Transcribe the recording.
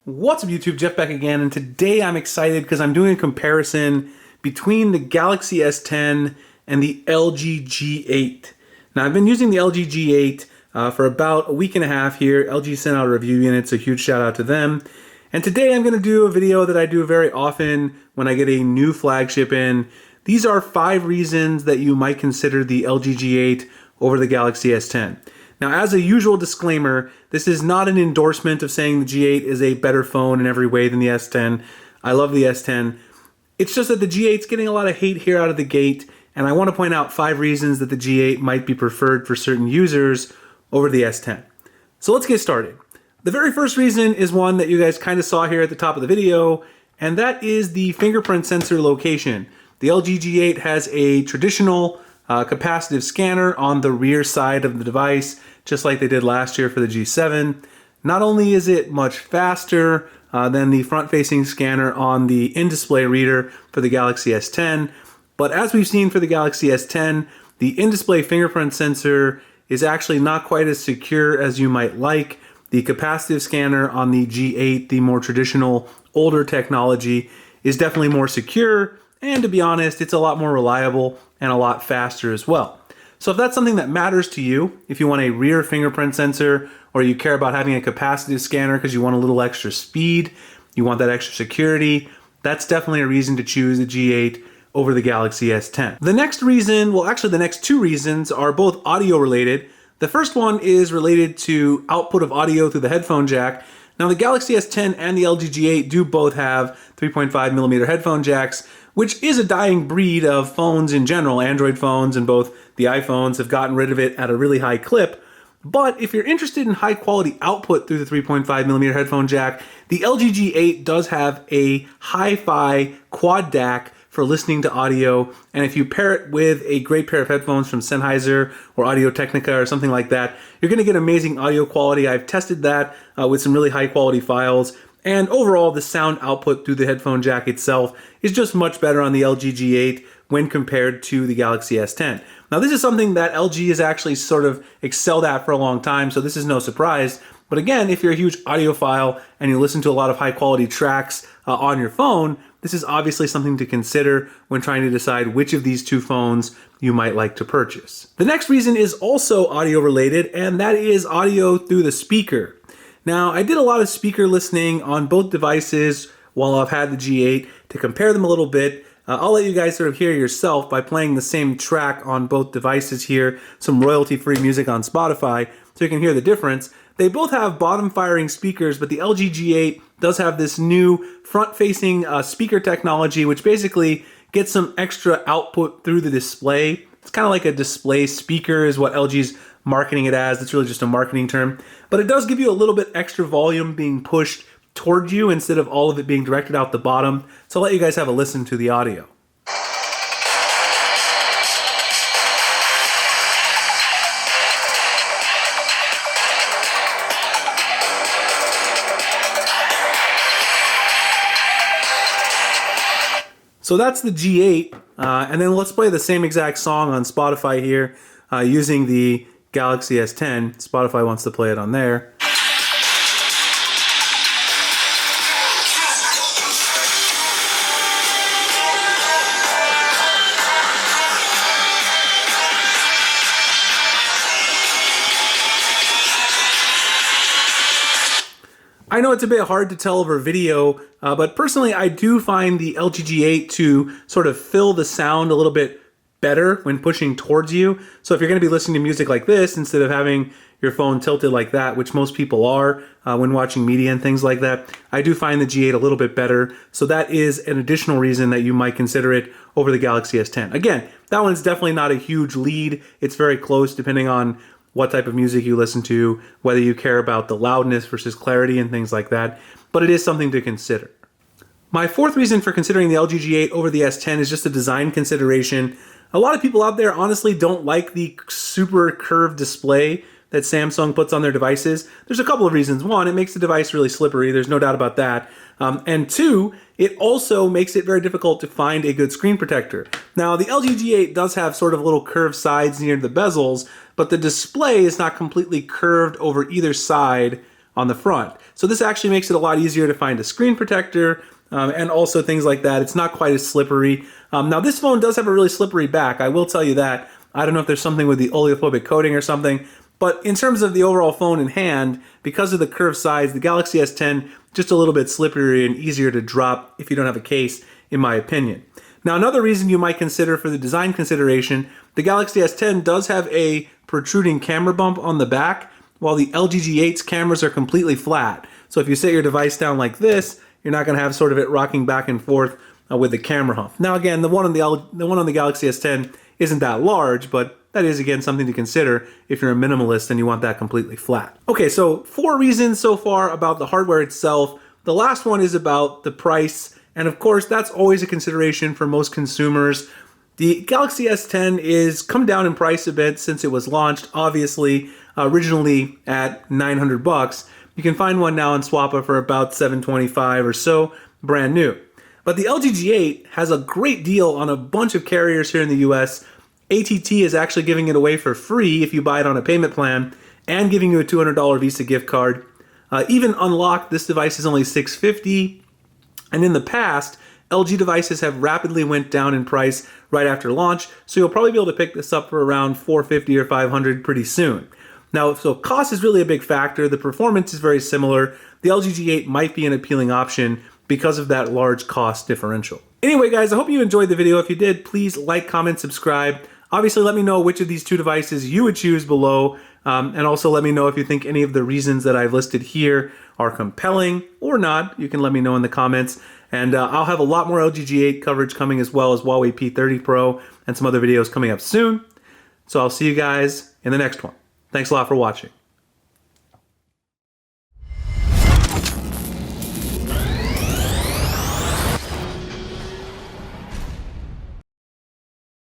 What's up YouTube, Jeff back again, and today I'm excited because I'm doing a comparison between the Galaxy S10 and the LG G8. Now I've been using the LG G8 for about a week and a half here. LG sent out a review unit, so huge shout out to them. And today I'm going to do a video that I do very often when I get a new flagship in. These are 5 reasons that you might consider the LG G8 over the Galaxy S10. Now, as a usual disclaimer, this is not an endorsement of saying the G8 is a better phone in every way than the S10. I love the S10. It's just that the G8's getting a lot of hate here out of the gate, and I want to point out 5 reasons that the G8 might be preferred for certain users over the S10. So let's get started. The very first reason is one that you guys kind of saw here at the top of the video, and that is the fingerprint sensor location. The LG G8 has a traditional capacitive scanner on the rear side of the device, just like they did last year for the G7. Not only is it much faster than the front-facing scanner on the in-display reader for the Galaxy S10, but as we've seen for the Galaxy S10, the in-display fingerprint sensor is actually not quite as secure as you might like. The capacitive scanner on the G8, the more traditional, older technology, is definitely more secure, and to be honest, it's a lot more reliable and a lot faster as well. So if that's something that matters to you, if you want a rear fingerprint sensor, or you care about having a capacitive scanner because you want a little extra speed, you want that extra security, that's definitely a reason to choose the G8 over the Galaxy S10. The next reason, well actually the next 2 reasons are both audio related. The first one is related to output of audio through the headphone jack. Now the Galaxy S10 and the LG G8 do both have 3.5mm headphone jacks, which is a dying breed of phones in general. Android phones and both the iPhones have gotten rid of it at a really high clip. But if you're interested in high quality output through the 3.5mm headphone jack, the LG G8 does have a hi-fi quad DAC for listening to audio, and if you pair it with a great pair of headphones from Sennheiser or Audio-Technica or something like that, you're going to get amazing audio quality. I've tested that with some really high quality files, and overall the sound output through the headphone jack itself is just much better on the LG G8 when compared to the Galaxy S10. Now this is something that LG has actually sort of excelled at for a long time, so this is no surprise. But again, if you're a huge audiophile and you listen to a lot of high quality tracks on your phone, this is obviously something to consider when trying to decide which of these 2 phones you might like to purchase. The next reason is also audio related, and that is audio through the speaker. Now, I did a lot of speaker listening on both devices while I've had the G8 to compare them a little bit. I'll let you guys sort of hear yourself by playing the same track on both devices here, some royalty-free music on Spotify, so you can hear the difference. They both have bottom-firing speakers, but the LG G8 does have this new front-facing speaker technology, which basically gets some extra output through the display. It's kind of like a display speaker is what LG's marketing it as. It's really just a marketing term. But it does give you a little bit extra volume being pushed toward you instead of all of it being directed out the bottom. So I'll let you guys have a listen to the audio. So that's the G8, and then let's play the same exact song on Spotify here using the Galaxy S10. Spotify wants to play it on there. I know it's a bit hard to tell over video, but personally I do find the LG G8 to sort of fill the sound a little bit better when pushing towards you. So if you're going to be listening to music like this, instead of having your phone tilted like that, which most people are when watching media and things like that, I do find the G8 a little bit better. So that is an additional reason that you might consider it over the Galaxy S10. Again, that one's definitely not a huge lead. It's very close depending on what type of music you listen to, whether you care about the loudness versus clarity and things like that, but it is something to consider. My 4th reason for considering the LG G8 over the S10 is just a design consideration. A lot of people out there honestly don't like the super curved display that Samsung puts on their devices. There's a couple of reasons. One, it makes the device really slippery. There's no doubt about that. And 2, it also makes it very difficult to find a good screen protector. Now, the LG G8 does have sort of little curved sides near the bezels, but the display is not completely curved over either side on the front. So this actually makes it a lot easier to find a screen protector and also things like that. It's not quite as slippery. Now this phone does have a really slippery back, I will tell you that. I don't know if there's something with the oleophobic coating or something, but in terms of the overall phone in hand, because of the curved sides, the Galaxy S10 just a little bit slipperier and easier to drop if you don't have a case, in my opinion. Now another reason you might consider for the design consideration, the Galaxy S10 does have a protruding camera bump on the back, while the LG G8's cameras are completely flat. So if you set your device down like this, you're not going to have sort of it rocking back and forth with the camera hump. Now again, the one on the Galaxy S10 isn't that large, but that is again something to consider if you're a minimalist and you want that completely flat. Okay, so 4 reasons so far about the hardware itself. The last one is about the price, and of course that's always a consideration for most consumers. The Galaxy S10 is come down in price a bit since it was launched, obviously, originally at $900. You can find one now on Swappa for about $725 or so, brand new. But the LG G8 has a great deal on a bunch of carriers here in the US. ATT is actually giving it away for free if you buy it on a payment plan and giving you a $200 Visa gift card. Even unlocked, this device is only $650. And in the past, LG devices have rapidly went down in price right after launch, so you'll probably be able to pick this up for around $450 or $500 pretty soon. Now, so cost is really a big factor. The performance is very similar. The LG G8 might be an appealing option because of that large cost differential. Anyway, guys, I hope you enjoyed the video. If you did, please like, comment, subscribe. Obviously, let me know which of these 2 devices you would choose below. And also let me know if you think any of the reasons that I've listed here are compelling or not. You can let me know in the comments. And I'll have a lot more LG G8 coverage coming, as well as Huawei P30 Pro and some other videos coming up soon. So I'll see you guys in the next one. Thanks a lot for watching.